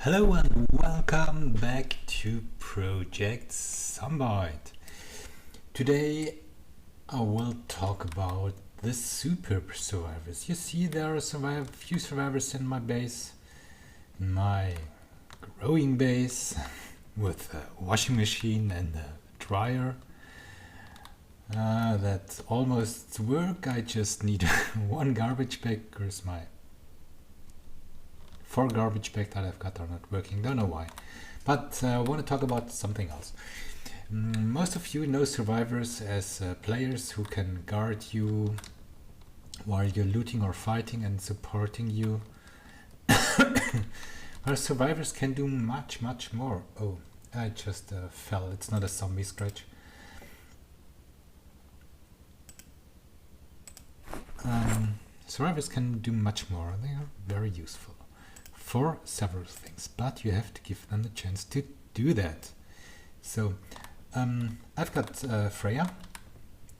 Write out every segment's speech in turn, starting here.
Hello and welcome back to Project Zomboid. Today I will talk about the Superb Survivors. You see there are a few survivors in my base, in my growing base with a washing machine and a dryer. That almost work. I just need one garbage bag because my 4 garbage bags that I've got are not working, don't know why. But I want to talk about something else. Most of you know survivors as players who can guard you while you're looting or fighting and supporting you. Our survivors can do much more. Oh, I just fell. It's not a zombie scratch. Survivors can do much more. They are very useful for several things, but you have to give them the chance to do that. So I've got Freya.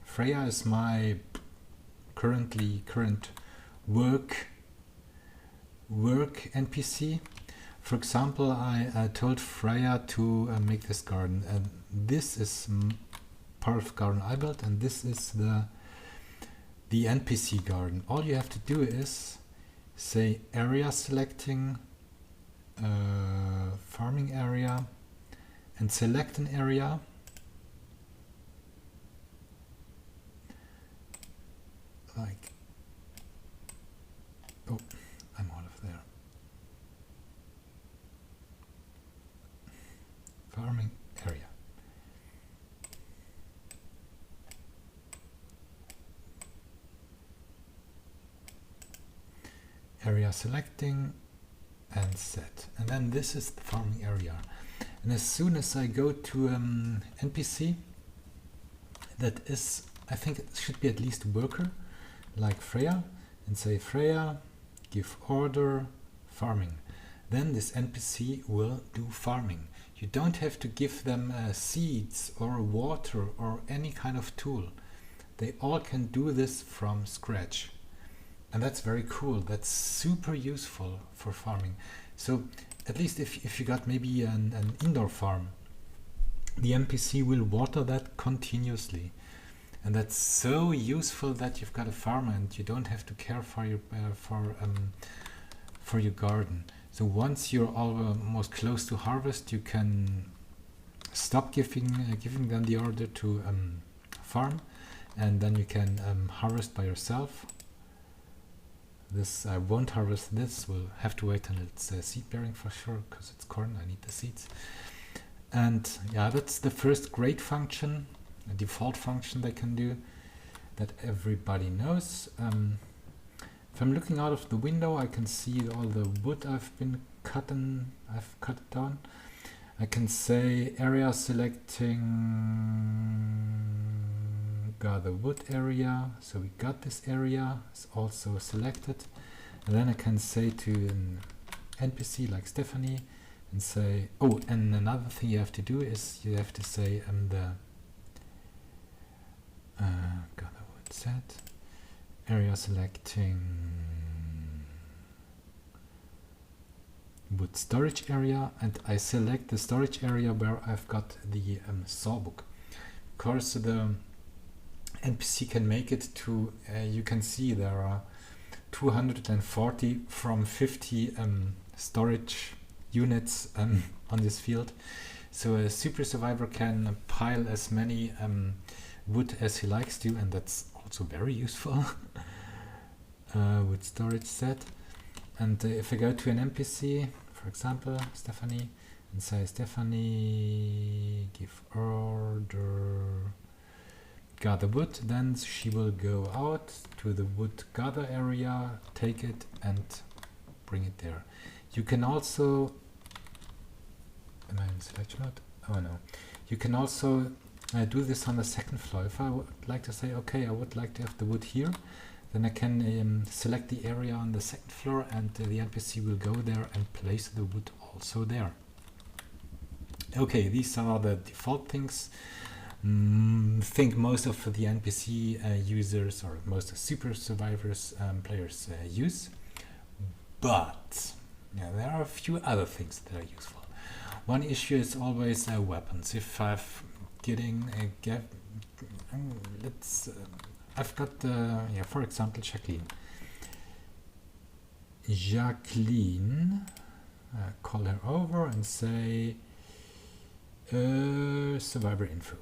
Freya is my current work NPC. For example, I told Freya to make this garden, and this is part of the garden I built, and this is the NPC garden. All you have to do is say area selecting, farming area, and select an area. Like, oh, I'm out of there. Farming area. Area selecting and set, and then this is the farming area. And as soon as I go to NPC that is, I think it should be at least a worker like Freya, and say Freya, give order farming, then this NPC will do farming. You don't have to give them seeds or water or any kind of tool. They all can do this from scratch. And that's very cool. That's super useful for farming. So at least if you got maybe an indoor farm, the NPC will water that continuously. And that's so useful that you've got a farm and you don't have to care for your garden. So once you're almost close to harvest, you can stop giving them the order to farm, and then you can harvest by yourself. This I won't harvest this, we'll have to wait until it's seed bearing for sure, because it's corn, I need the seeds. And yeah, that's the first great function, a default function they can do that everybody knows. If I'm looking out of the window, I can see all the wood I've cut it down. I can say area selecting, gather wood area, so we got this area, it's also selected. And then I can say to an NPC like Stephanie and say, oh, and another thing you have to do is you have to say gather wood set, area selecting wood storage area, and I select the storage area where I've got the sawbook. Of course, the NPC can make it to, you can see there are 240 from 50 storage units on this field. So a super survivor can pile as many wood as he likes to, and that's also very useful. Wood storage set. And if I go to an NPC, for example, Stephanie, and say, Stephanie, give order, gather wood, then she will go out to the wood gather area, take it and bring it there. You can also, am I in selection mode? Oh no. You can also do this on the second floor. If I would like to say, okay, I would like to have the wood here, then I can select the area on the second floor, and the NPC will go there and place the wood also there. Okay, these are the default things. Think most of the NPC users, or most super survivors players use, but yeah, there are a few other things that are useful. One issue is always weapons. If I've getting a I've got yeah, for example, Jacqueline, call her over and say survivor info,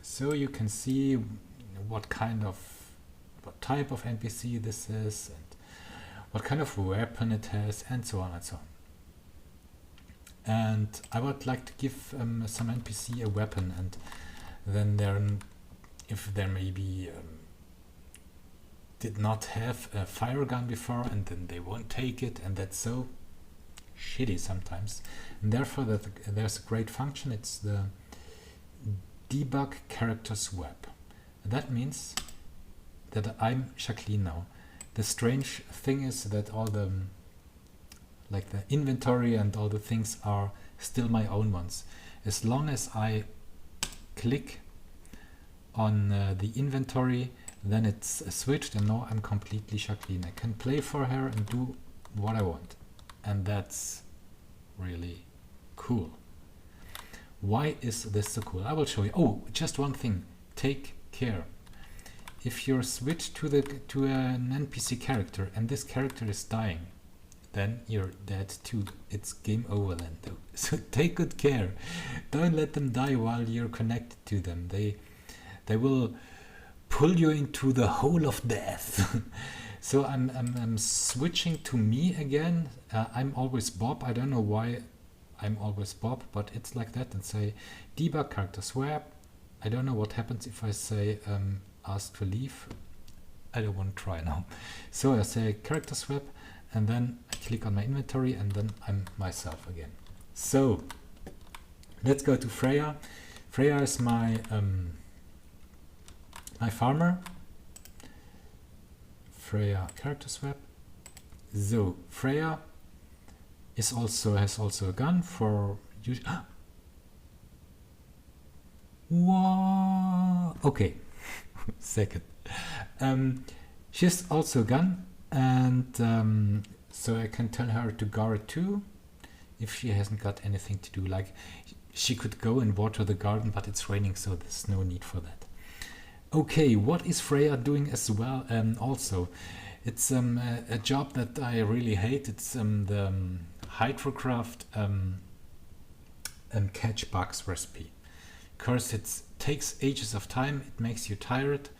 so you can see what type of NPC this is and what kind of weapon it has, and so on and so on. And I would like to give some NPC a weapon, and then if there maybe did not have a fire gun before, and then they won't take it, and that's so shitty sometimes. And therefore there's a great function. It's the debug character swap. And that means that I'm Jacqueline now. The strange thing is that all the the inventory and all the things are still my own ones. As long as I click on the inventory, then it's switched, and now I'm completely Jacqueline. I can play for her and do what I want, and that's really cool. Why is this so cool? I will show you. Oh, just one thing. Take care. If you're switched to an NPC character and this character is dying, then you're dead too. It's game over then though. So take good care. Don't let them die while you're connected to them. They will pull you into the hole of death. So I'm switching to me again. I'm always Bob. I don't know why I'm always Bob, but it's like that. And say debug character swap. I don't know what happens if I say ask to leave. I don't want to try now. So I say character swap, and then I click on my inventory, and then I'm myself again. So let's go to Freya. Freya is my my farmer. Freya character swap. So Freya has also a gun for use. What? Okay, second. She's also a gun, and so I can tell her to guard too if she hasn't got anything to do. Like she could go and water the garden, but it's raining, so there's no need for that. Okay, what is Freya doing as well? Also, it's a job that I really hate. It's the Hydrocraft and catch bugs recipe. Because it takes ages of time, it makes you tired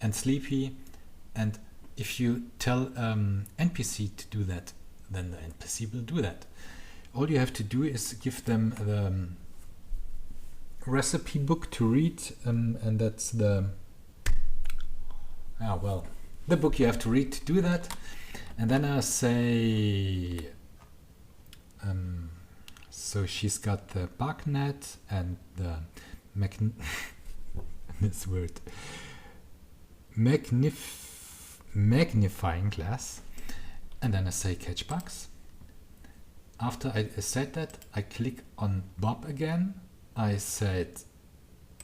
and sleepy, and if you tell NPC to do that, then the NPC will do that. All you have to do is give them the recipe book to read, and that's the the book you have to read to do that. And then I say so she's got the bug net and the this word magnifying glass, and then I say catch bugs. After I said that, I click on Bob again. I said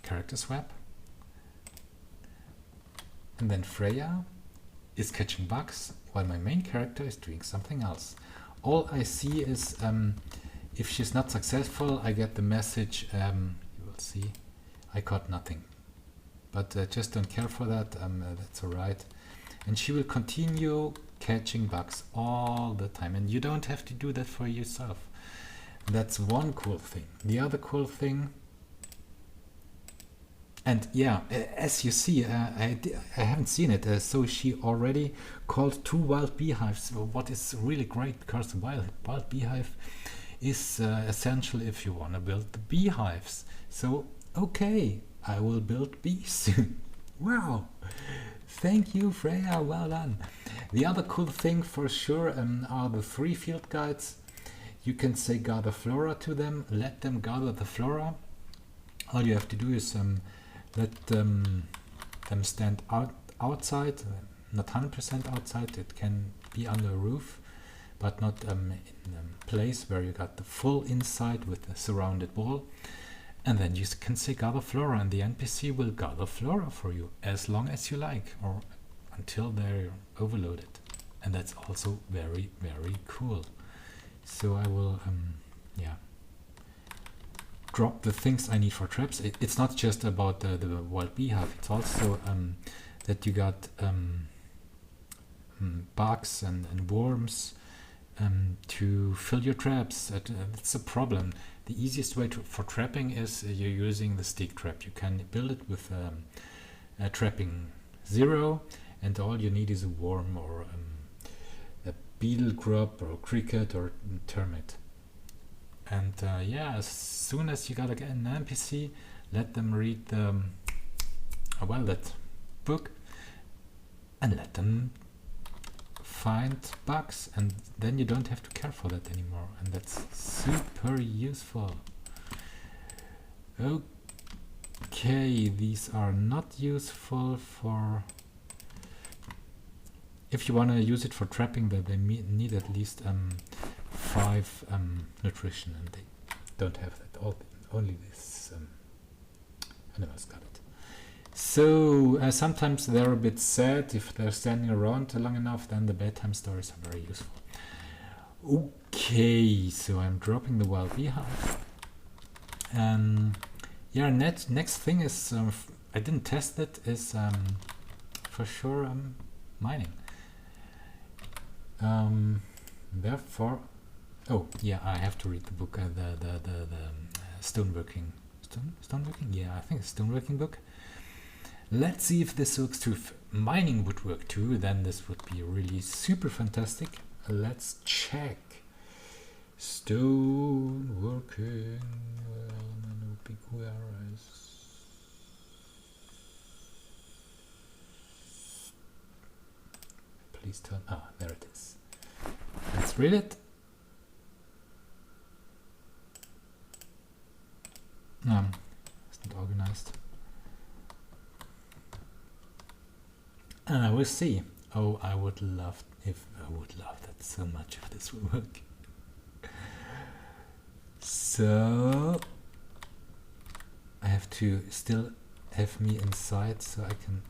character swap, and then Freya is catching bugs while my main character is doing something else. All I see is if she's not successful, I get the message, you will see I caught nothing, but just don't care for that. That's alright. And she will continue catching bugs all the time, and you don't have to do that for yourself. That's one cool thing. The other cool thing, and yeah, as you see, I haven't seen it, so she already called 2 wild beehives, what is really great, because the wild beehive is essential if you want to build the beehives. So okay, I will build bees soon. Wow, thank you Freya, well done. The other cool thing for sure are the 3 field guides. You can say gather flora to them, let them gather the flora. All you have to do is let them stand outside, not 100% outside. It can be under a roof, but not in a place where you got the full inside with the surrounded wall. And then you can say gather flora, and the NPC will gather flora for you as long as you like, or until they're overloaded. And that's also very, very cool. So I will, yeah, drop the things I need for traps. It's not just about the wild beehive, it's also that you got bugs and worms to fill your traps. That's a problem. The easiest way for trapping is you're using the stick trap. You can build it with a trapping 0, and all you need is a worm or a beetle grub or a cricket or a termite. And yeah, as soon as you got an NPC, let them read the that book and let them find bugs, and then you don't have to care for that anymore, and that's super useful. Okay, these are not useful for... If you want to use it for trapping, that they need at least 5 nutrition, and they don't have that. Only this animals got it. So sometimes they're a bit sad. If they're standing around long enough, then the bedtime stories are very useful. Okay, so I'm dropping the wild beehive. Yeah, next thing is, I didn't test it, is for sure mining. Therefore, oh yeah, I have to read the book, the stoneworking. Stoneworking? Yeah, I think it's stoneworking book. Let's see if this works too. If mining would work too, then this would be really super fantastic. Let's check. Stoneworking. Please turn. Ah, there it is. Let's read it. It's not organized. We'll see. Oh, I would love that so much if this would work. So I have to still have me inside so I can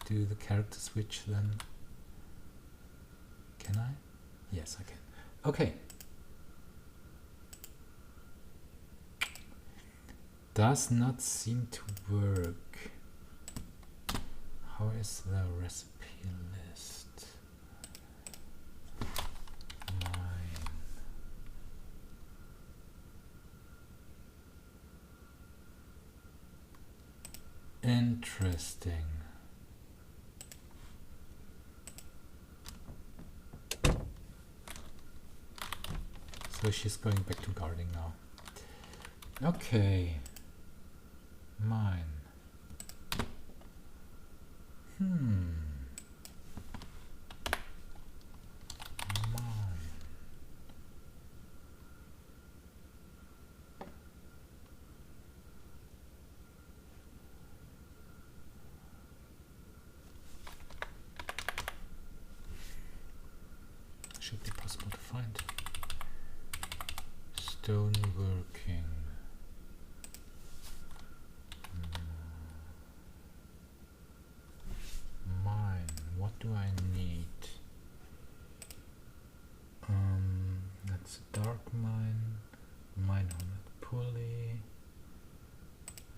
do the character switch then. Can I? Yes, I can. Okay. Does not seem to work. How is the recipe list? Mine. Interesting. So she's going back to gardening now. Okay. Mine. Mine. Should be possible to find. Stoneworking. Mine. What do I need? That's a dark mine. Mine on a pulley.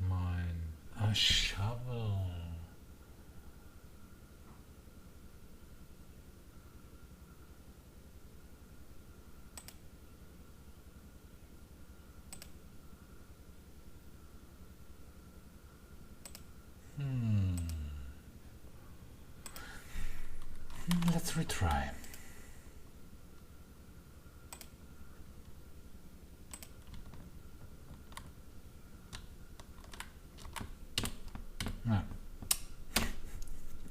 Mine. A shovel. Let's retry.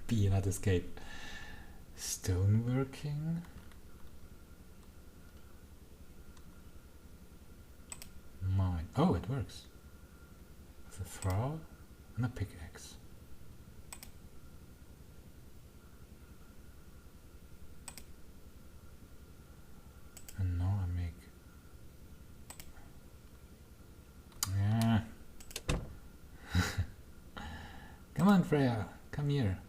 Be not escape. Stoneworking. Mine. Oh, it works. With a throw and a pickaxe. And now I make... Yeah. Come on, Freya. Come here.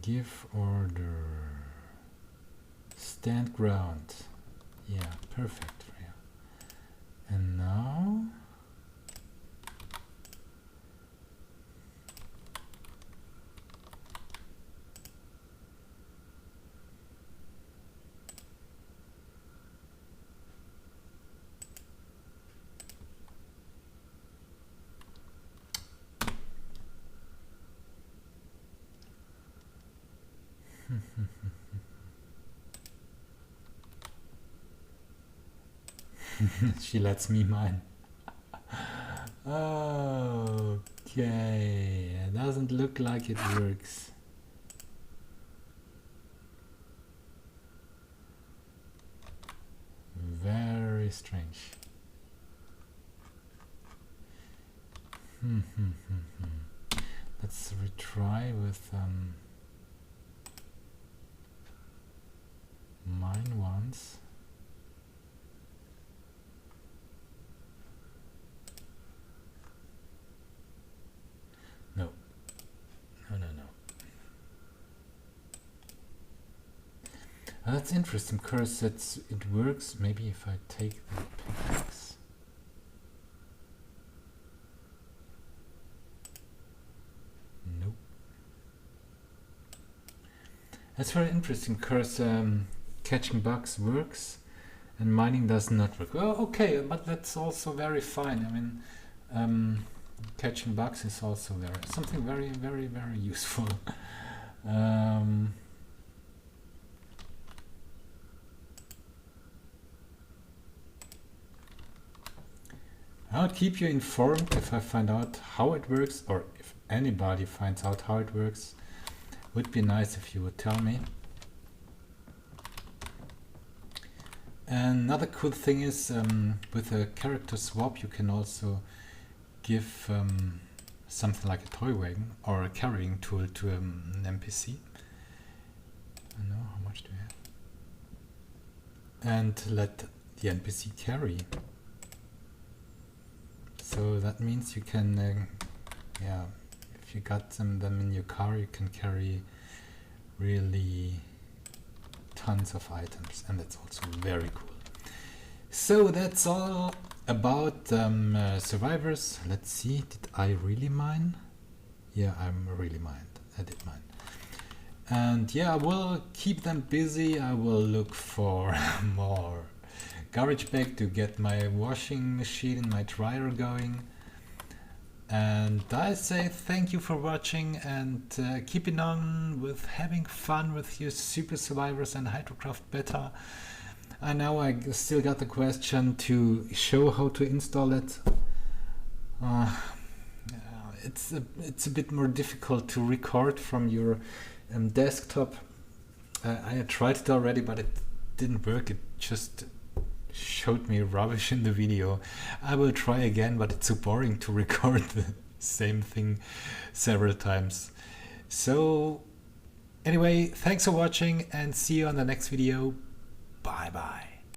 Give order. Stand ground. Yeah, perfect for you. And now she lets me mine. Okay, it doesn't look like it works. Very strange. Let's retry with mine once. No. That's interesting because it works. Maybe if I take the pickaxe. Nope. That's very interesting because catching bugs works and mining does not work. Well, okay, but that's also very fine. I mean, catching bugs is also something very, very, very useful. I'll keep you informed if I find out how it works, or if anybody finds out how it works. Would be nice if you would tell me. Another cool thing is with a character swap you can also give something like a toy wagon or a carrying tool to an NPC. I know, how much do we have? And let the NPC carry. So that means you can, yeah, if you got them in your car, you can carry really tons of items, and that's also very cool. So that's all about survivors. Let's see, did I really mine? Yeah, I'm really mined. I did mine. And yeah, I will keep them busy. I will look for more garbage bag to get my washing machine and my dryer going. And I say thank you for watching, and keeping on with having fun with your Super Survivors and Hydrocraft beta. I know I still got the question to show how to install it. It's a bit more difficult to record from your desktop. I tried it already, but it didn't work. It just showed me rubbish in the video. I will try again, but it's so boring to record the same thing several times. So anyway, thanks for watching and see you on the next video. Bye bye.